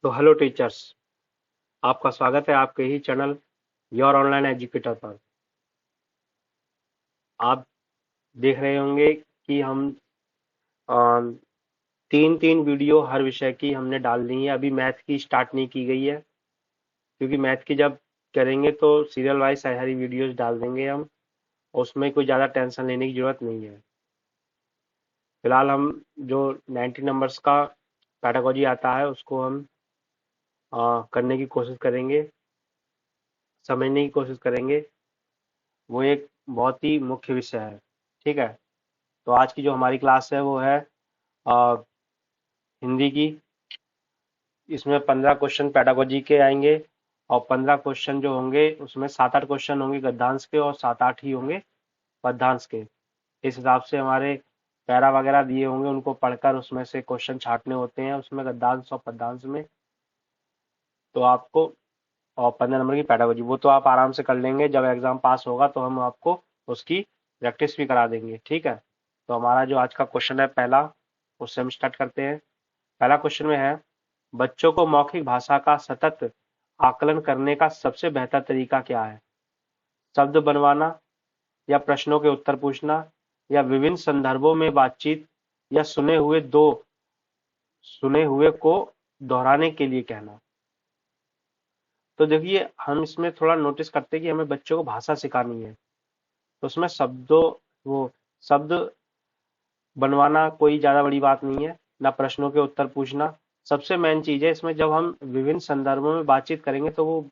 तो hello teachers, आपका स्वागत है आपके ही चैनल योर ऑनलाइन एजुकेटर पर। आप देख रहे होंगे कि हम तीन तीन वीडियो हर विषय की हमने डाल दी है। अभी मैथ की स्टार्ट नहीं की गई है, क्योंकि मैथ की जब करेंगे तो सीरियल वाइज सारी वीडियोस डाल देंगे हम। उसमें कोई ज़्यादा टेंशन लेने की जरूरत नहीं है। फिलहाल हम जो 90 नंबर्स का पैडागोजी आता है उसको हम करने की कोशिश करेंगे, समझने की कोशिश करेंगे। वो एक बहुत ही मुख्य विषय है। ठीक है। तो आज की जो हमारी क्लास है वो है अ, हिंदी की। इसमें 15 क्वेश्चन पेडागोजी के आएंगे, और 15 क्वेश्चन जो होंगे उसमें 7-8 क्वेश्चन होंगे गद्यांश के और 7-8 ही होंगे पद्यांश के। इस हिसाब से हमारे पैरा वगैरह दिए होंगे, उनको पढ़कर उसमें से क्वेश्चन छांटने होते हैं उसमें गद्यांश और पद्यांश में। तो आपको, और 15 नंबर की पेडागोजी वो तो आप आराम से कर लेंगे। जब एग्जाम पास होगा तो हम आपको उसकी प्रैक्टिस भी करा देंगे। ठीक है। तो हमारा जो आज का क्वेश्चन है पहला, उससे हम स्टार्ट करते हैं। पहला क्वेश्चन में है, बच्चों को मौखिक भाषा का सतत आकलन करने का सबसे बेहतर तरीका क्या है? शब्द बनवाना, या प्रश्नों के उत्तर पूछना, या विभिन्न संदर्भों में बातचीत, या सुने हुए को दोहराने के लिए कहना। तो देखिए, हम इसमें थोड़ा नोटिस करते हैं कि हमें बच्चों को भाषा सिखानी है। तो उसमें वो शब्द बनवाना कोई ज्यादा बड़ी बात नहीं है, ना प्रश्नों के उत्तर पूछना। सबसे मेन चीज है इसमें, जब हम विभिन्न संदर्भों में बातचीत करेंगे तो वो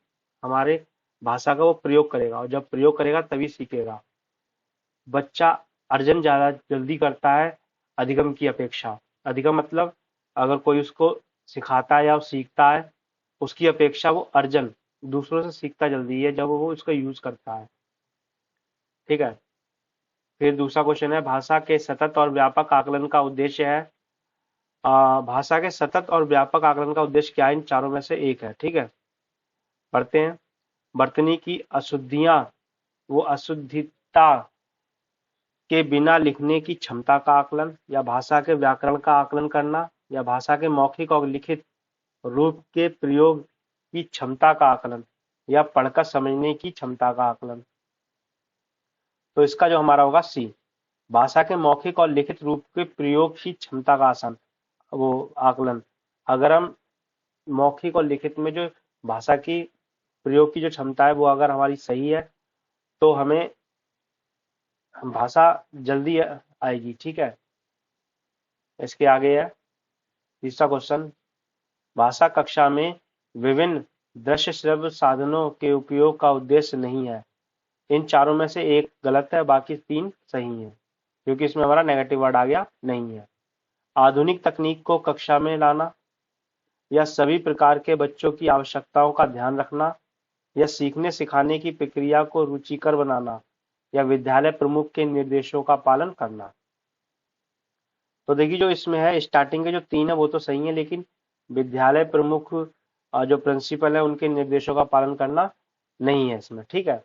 हमारे भाषा का वो प्रयोग करेगा, और जब प्रयोग करेगा तभी सीखेगा। बच्चा अर्जन ज्यादा जल्दी करता है अधिगम की अपेक्षा। अधिगम मतलब अगर कोई उसको सिखाता है या सीखता है, उसकी अपेक्षा वो अर्जन दूसरों से सीखता जल्दी है जब वो उसका यूज करता है। ठीक है। फिर दूसरा क्वेश्चन है, भाषा के सतत और व्यापक आकलन का उद्देश्य है। भाषा के सतत और व्यापक आकलन का उद्देश्य क्या है? इन चारों में से एक है। ठीक है, पढ़ते हैं। वर्तनी की अशुद्धियां, वो अशुद्धिता के बिना लिखने की क्षमता का आकलन, या भाषा के व्याकरण का आकलन करना, या भाषा के मौखिक और लिखित रूप के प्रयोग की क्षमता का आकलन, या पढ़कर समझने की क्षमता का आकलन। तो इसका जो हमारा होगा सी, भाषा के मौखिक और लिखित रूप के प्रयोग की क्षमता का आसन वो आकलन। अगर हम मौखिक और लिखित में जो भाषा की प्रयोग की जो क्षमता है वो अगर हमारी सही है तो हमें भाषा जल्दी आएगी। ठीक है। इसके आगे है तीसरा क्वेश्चन, भाषा कक्षा में विभिन्न दृश्य श्रव्य साधनों के उपयोग का उद्देश्य नहीं है। इन चारों में से एक गलत है, बाकी तीन सही है, क्योंकि इसमें हमारा नेगेटिव वर्ड आ गया नहीं है। आधुनिक तकनीक को कक्षा में लाना, या सभी प्रकार के बच्चों की आवश्यकताओं का ध्यान रखना, या सीखने सिखाने की प्रक्रिया को रुचिकर बनाना, या विद्यालय प्रमुख के निर्देशों का पालन करना। तो देखिए, जो इसमें है स्टार्टिंग के जो तीन है वो तो सही है, लेकिन विद्यालय प्रमुख जो प्रिंसिपल है उनके निर्देशों का पालन करना नहीं है इसमें। ठीक है।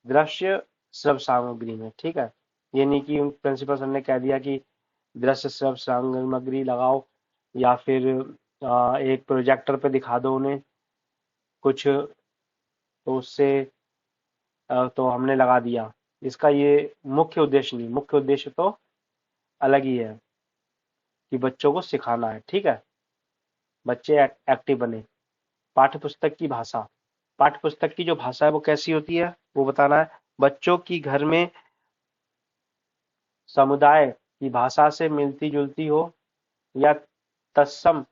दृश्य श्रव्य सामग्री में, ठीक है, ये नहीं कि प्रिंसिपल सर ने कह दिया कि दृश्य श्रव्य सामग्री लगाओ, या फिर एक प्रोजेक्टर पे दिखा दो उन्हें कुछ, तो उससे तो हमने लगा दिया। इसका ये मुख्य उद्देश्य नहीं, मुख्य उद्देश्य तो अलग ही है कि बच्चों को सिखाना है। ठीक है, बच्चे एक्टिव बने। पाठ्य पुस्तक की भाषा, पाठ्य पुस्तक की जो भाषा है वो कैसी होती है वो बताना है। बच्चों की घर में समुदाय की भाषा से मिलती जुलती हो, या तत्सम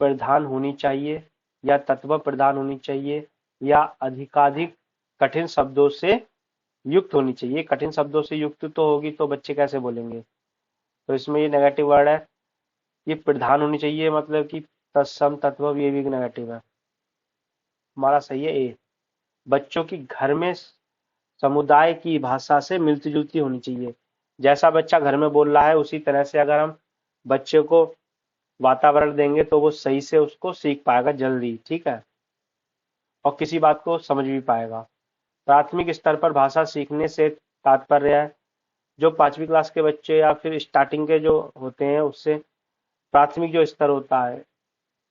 प्रधान होनी चाहिए, या तत्व प्रधान होनी चाहिए, या अधिकाधिक कठिन शब्दों से युक्त होनी चाहिए। कठिन शब्दों से युक्त तो होगी तो बच्चे कैसे बोलेंगे? तो इसमें ये नेगेटिव वर्ड है। ये प्रधान होनी चाहिए मतलब कि तत्सम तत्व, ये भी नेगेटिव है। हमारा सही है ए। बच्चों की घर में समुदाय की भाषा से मिलती जुलती होनी चाहिए। जैसा बच्चा घर में बोल रहा है उसी तरह से अगर हम बच्चे को वातावरण देंगे तो वो सही से उसको सीख पाएगा जल्दी। ठीक है, और किसी बात को समझ भी पाएगा। प्राथमिक स्तर पर भाषा सीखने से तात्पर्य है जो 5वीं क्लास के बच्चे या फिर स्टार्टिंग के जो होते हैं उससे प्राथमिक जो स्तर होता है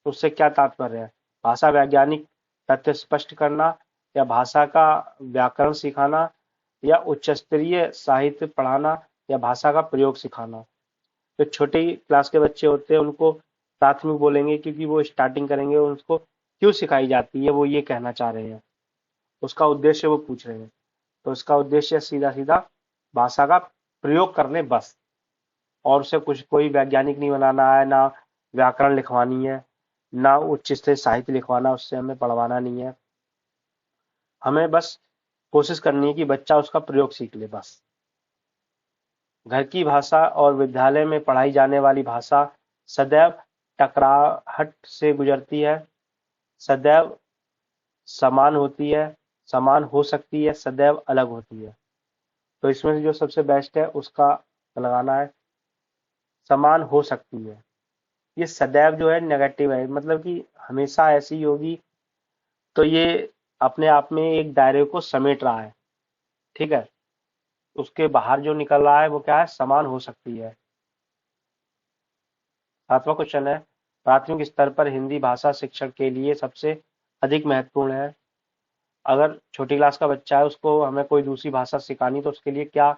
उससे क्या तात्पर्य है? भाषा वैज्ञानिक तथ्य स्पष्ट करना, या भाषा का व्याकरण सिखाना, या उच्च स्तरीय साहित्य पढ़ाना, या भाषा का प्रयोग सिखाना। जो छोटे क्लास के बच्चे होते हैं उनको प्राथमिक बोलेंगे, क्योंकि वो स्टार्टिंग करेंगे, उनको क्यों सिखाई जाती है वो ये कहना चाह रहे हैं, उसका उद्देश्य वो पूछ रहे हैं। तो इसका उद्देश्य सीधा सीधा भाषा का प्रयोग करने बस, और उसे कुछ कोई वैज्ञानिक नहीं बनाना है, ना व्याकरण लिखवानी है, ना उच्च स्तरीय साहित्य लिखवाना, उससे हमें पढ़वाना नहीं है। हमें बस कोशिश करनी है कि बच्चा उसका प्रयोग सीख ले बस। घर की भाषा और विद्यालय में पढ़ाई जाने वाली भाषा सदैव टकराहट से गुजरती है, सदैव समान होती है, समान हो सकती है, सदैव अलग होती है। तो इसमें से जो सबसे बेस्ट है उसका लगाना है समान हो सकती है। ये सदैव जो है नेगेटिव है, मतलब कि हमेशा ऐसी होगी, तो ये अपने आप में एक दायरे को समेट रहा है, ठीक है। उसके बाहर जो निकल रहा है वो क्या है? समान हो सकती है। 7वां क्वेश्चन है, प्राथमिक स्तर पर हिंदी भाषा शिक्षण के लिए सबसे अधिक महत्वपूर्ण है। अगर छोटी क्लास का बच्चा है, उसको हमें कोई दूसरी भाषा सिखानी, तो उसके लिए क्या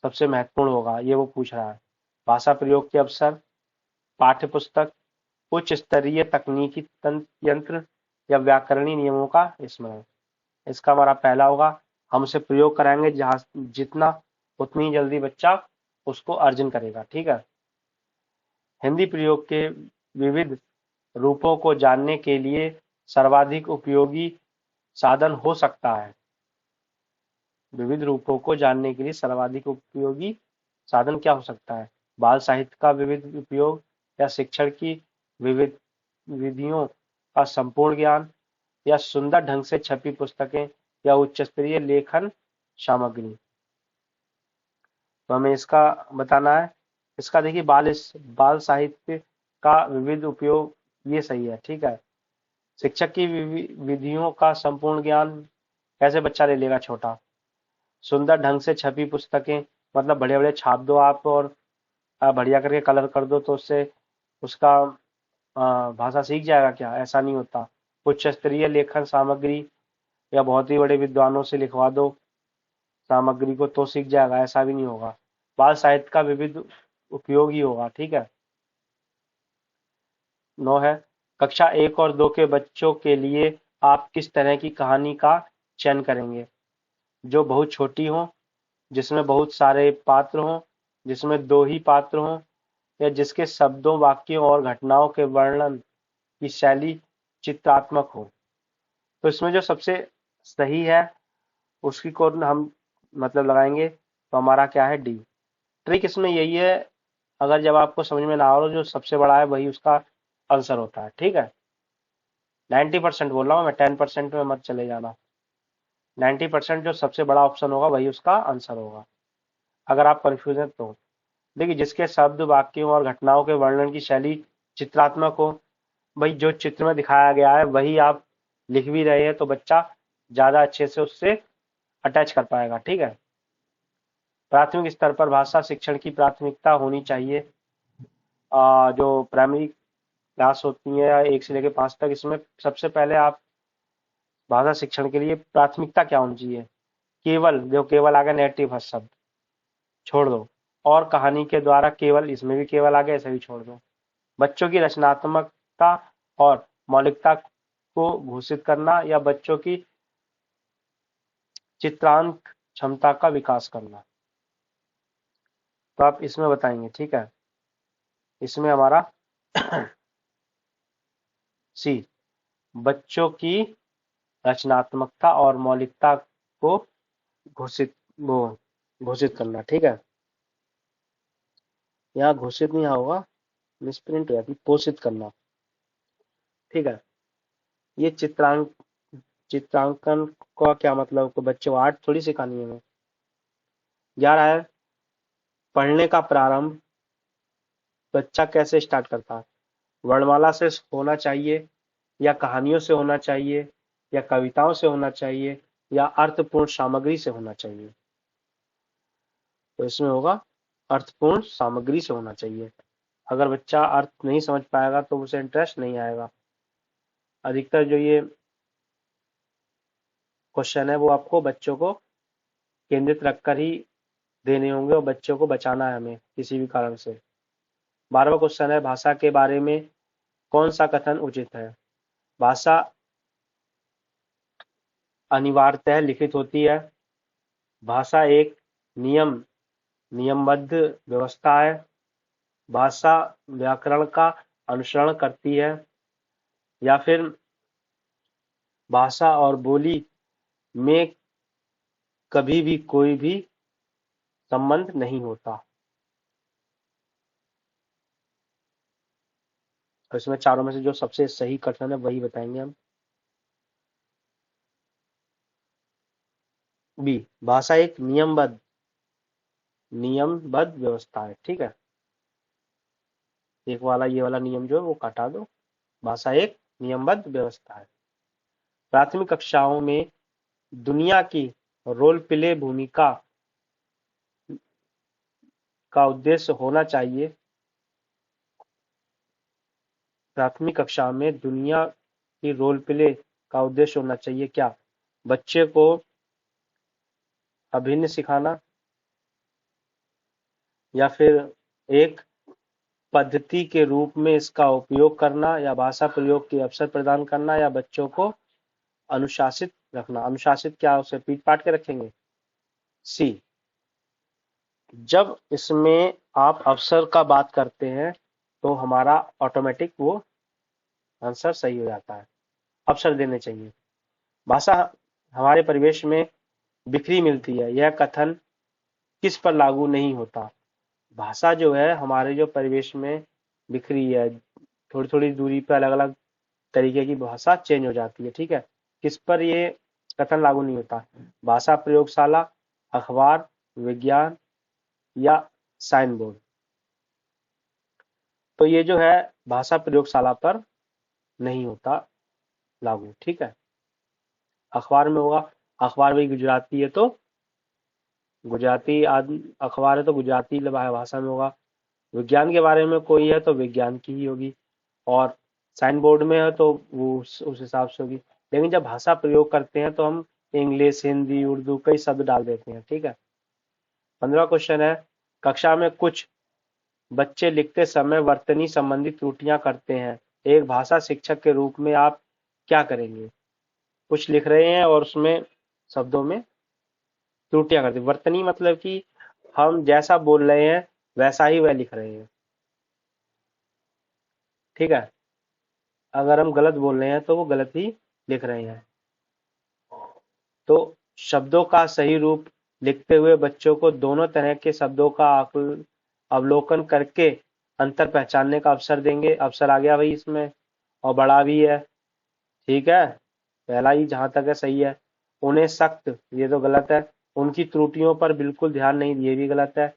सबसे महत्वपूर्ण होगा, ये वो पूछ रहा है। भाषा प्रयोग के अवसर, पाठ्य पुस्तक, उच्च स्तरीय तकनीकी यंत्र, या व्याकरणीय नियमों का स्मरण। इसका हमारा पहला होगा, हम उसे प्रयोग कराएंगे जहां जितना, उतनी जल्दी बच्चा उसको अर्जन करेगा, ठीक है। हिंदी प्रयोग के विविध रूपों को जानने के लिए सर्वाधिक उपयोगी साधन हो सकता है। विविध रूपों को जानने के लिए सर्वाधिक उपयोगी साधन क्या हो सकता है? बाल साहित्य का विविध उपयोग, या शिक्षण की विविध विधियों का संपूर्ण ज्ञान, या सुंदर ढंग से छपी पुस्तकें, या उच्च स्तरीय लेखन सामग्री। तो हमें इसका बताना है। इसका देखिए, बाल साहित्य का विविध उपयोग, ये सही है, ठीक है। शिक्षक की विधियों का संपूर्ण ज्ञान कैसे बच्चा ले लेगा छोटा? सुंदर ढंग से छपी पुस्तकें, मतलब बढ़िया बढ़िया छाप दो आप, और बढ़िया करके कलर कर दो, तो उससे उसका भाषा सीख जाएगा क्या? ऐसा नहीं होता। उच्च स्तरीय लेखन सामग्री, या बहुत ही बड़े विद्वानों से लिखवा दो सामग्री को, तो सीख जाएगा? ऐसा भी नहीं होगा। बाल साहित्य का विविध उपयोग ही होगा, ठीक है। 9 है, कक्षा 1 और 2 के बच्चों के लिए आप किस तरह की कहानी का चयन करेंगे? जो बहुत छोटी हो, जिसमें बहुत सारे पात्र हों, जिसमें 2 ही पात्र हों, या जिसके शब्दों, वाक्यों और घटनाओं के वर्णन की शैली चित्रात्मक हो। तो इसमें जो सबसे सही है उसकी को हम मतलब लगाएंगे, तो हमारा क्या है? डी। ट्रिक इसमें यही है, अगर जब आपको समझ में ना आ रहा, जो सबसे बड़ा है वही उसका आंसर होता है, ठीक है। 90% बोल रहा हूँ मैं, 10% में मत चले जाना। 90% जो सबसे बड़ा ऑप्शन होगा वही उसका आंसर होगा। अगर आप कंफ्यूज हैं तो देखिए, जिसके शब्द, वाक्यों और घटनाओं के वर्णन की शैली चित्रात्मक हो, भाई जो चित्र में दिखाया गया है वही आप लिख भी रहे हैं, तो बच्चा ज्यादा अच्छे से उससे अटैच कर पाएगा, ठीक है। प्राथमिक स्तर पर भाषा शिक्षण की प्राथमिकता होनी चाहिए। जो प्राइमरी क्लास होती है 1 से लेकर 5 तक, इसमें सबसे पहले आप भाषा शिक्षण के लिए प्राथमिकता क्या होनी चाहिए? केवल, जो केवल आ गया नेगेटिव है शब्द, छोड़ दो। और कहानी के द्वारा केवल, इसमें भी केवल आ गया, इसे भी छोड़ दो। बच्चों की रचनात्मकता और मौलिकता को घोषित करना, या बच्चों की चित्रांक क्षमता का विकास करना। तो आप इसमें बताएंगे, ठीक है। इसमें हमारा सी, बच्चों की रचनात्मकता और मौलिकता को घोषित वो घोषित करना, ठीक है। यहाँ घोषित नहीं होगा, मिसप्रिंट हो जाती, पोषित करना, ठीक है। ये चित्रांकन का क्या मतलब? को बच्चों को आर्ट थोड़ी सिखानी है हमें। 11 है, पढ़ने का प्रारंभ बच्चा कैसे स्टार्ट करता है? वर्णमाला से होना चाहिए, या कहानियों से होना चाहिए, या कविताओं से होना चाहिए, या अर्थपूर्ण सामग्री से होना चाहिए? तो इसमें होगा अर्थपूर्ण सामग्री से होना चाहिए। अगर बच्चा अर्थ नहीं समझ पाएगा तो उसे इंटरेस्ट नहीं आएगा। अधिकतर जो ये क्वेश्चन है वो आपको बच्चों को केंद्रित रखकर ही देने होंगे और बच्चों को बचाना है हमें किसी भी कारण से। 12वां क्वेश्चन है, भाषा के बारे में कौन सा कथन उचित है? भाषा अनिवार्यतः लिखित होती है। भाषा एक नियमबद्ध व्यवस्था है। भाषा व्याकरण का अनुसरण करती है। या फिर भाषा और बोली में कभी भी कोई भी संबंध नहीं होता। तो इसमें चारों में से जो सबसे सही कथन है वही बताएंगे हम। बी, भाषा एक नियमबद्ध व्यवस्था है। ठीक है, एक वाला ये वाला नियम जो है वो हटा दो। भाषा एक नियमबद्ध व्यवस्था है। प्राथमिक कक्षाओं में दुनिया की रोल प्ले भूमिका का उद्देश्य होना चाहिए। प्राथमिक कक्षा में दुनिया की रोल प्ले का उद्देश्य होना चाहिए क्या? बच्चे को अभिनय सिखाना, या फिर एक पद्धति के रूप में इसका उपयोग करना, या भाषा प्रयोग के अवसर प्रदान करना, या बच्चों को अनुशासित रखना। अनुशासित क्या, उसे पीट पाट के रखेंगे? सी, जब इसमें आप अवसर का बात करते हैं तो हमारा ऑटोमेटिक वो आंसर सही हो जाता है। अवसर देने चाहिए। भाषा हमारे परिवेश में बिखरी मिलती है, यह कथन किस पर लागू नहीं होता? भाषा जो है हमारे जो परिवेश में बिखरी है, थोड़ी थोड़ी दूरी पर अलग अलग तरीके की भाषा चेंज हो जाती है। ठीक है, किस पर ये कथन लागू नहीं होता? भाषा प्रयोगशाला, अखबार, विज्ञान या साइन बोर्ड। तो ये जो है भाषा प्रयोगशाला पर नहीं होता लागू। ठीक है, अखबार में होगा। अखबार भी गुजराती है तो गुजराती अखबार है तो गुजराती भाषा में होगा। विज्ञान के बारे में कोई है तो विज्ञान की ही होगी, और साइन बोर्ड में है तो वो उस हिसाब से होगी। लेकिन जब भाषा प्रयोग करते हैं तो हम इंग्लिश, हिंदी, उर्दू कई शब्द डाल देते हैं। ठीक है, 15वां क्वेश्चन है, कक्षा में कुछ बच्चे लिखते समय वर्तनी संबंधी त्रुटियां करते हैं। एक भाषा शिक्षक के रूप में आप क्या करेंगे? कुछ लिख रहे हैं और उसमें शब्दों में त्रुटियां करते हैं। वर्तनी मतलब कि हम जैसा बोल रहे हैं वैसा ही वह लिख रहे हैं। ठीक है, अगर हम गलत बोल रहे हैं तो वो गलत ही लिख रहे हैं। तो शब्दों का सही रूप लिखते हुए बच्चों को दोनों तरह के शब्दों का अवलोकन करके अंतर पहचानने का अवसर देंगे। अवसर आ गया भाई इसमें, और बड़ा भी है। ठीक है, पहला ही जहां तक है सही है। उन्हें सख्त, ये तो गलत है। उनकी त्रुटियों पर बिल्कुल ध्यान नहीं, ये भी गलत है।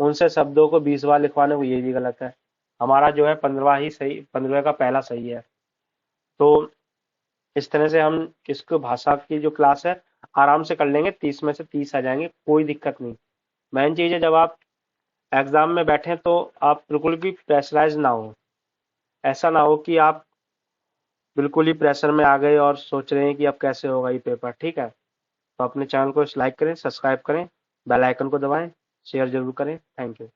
उनसे शब्दों को 20 बार लिखवाने को, ये भी गलत है। हमारा जो है 15वां ही सही, 15वें का पहला सही है। तो इस तरह से हम इसको भाषा की जो क्लास है आराम से कर लेंगे। 30 में से 30 आ जाएंगे, कोई दिक्कत नहीं। मेन चीज है जब आप एग्जाम में बैठे तो आप बिल्कुल भी प्रेशराइज ना हो। ऐसा ना हो कि आप बिल्कुल ही प्रेशर में आ गए और सोच रहे हैं कि अब कैसे होगा ये पेपर। ठीक है, तो अपने चैनल को लाइक करें, सब्सक्राइब करें, बेल आइकन को दबाएं, शेयर जरूर करें। Thank you.